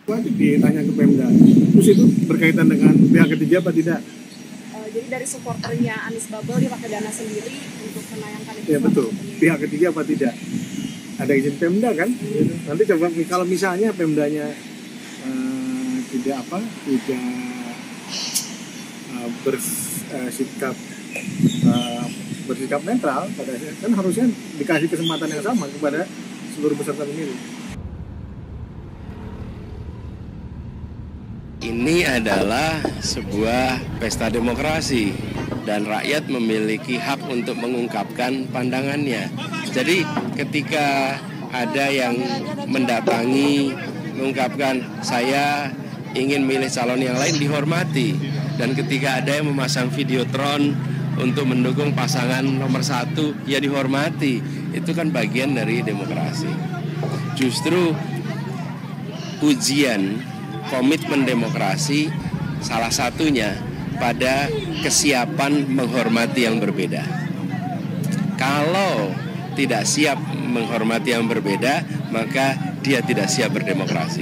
Wajib ditanya ke Pemda. Terus itu berkaitan dengan pihak ketiga apa tidak? Jadi dari supporternya Anies Bubble dia pakai dana sendiri untuk menayangkan itu. Ya betul. Pihak ketiga apa tidak? Ada izin Pemda kan? Nanti coba kalau misalnya Pemdanya tidak bersikap netral, kan harusnya dikasih kesempatan yang sama kepada seluruh peserta pemilu. Ini adalah sebuah pesta demokrasi dan rakyat memiliki hak untuk mengungkapkan pandangannya. Jadi ketika ada yang mendatangi mengungkapkan saya ingin milih calon yang lain, dihormati. Dan ketika ada yang memasang videotron untuk mendukung pasangan nomor 1, ya dihormati. Itu kan bagian dari demokrasi. Justru ujian komitmen demokrasi salah satunya pada kesiapan menghormati yang berbeda. Kalau tidak siap menghormati yang berbeda, maka dia tidak siap berdemokrasi.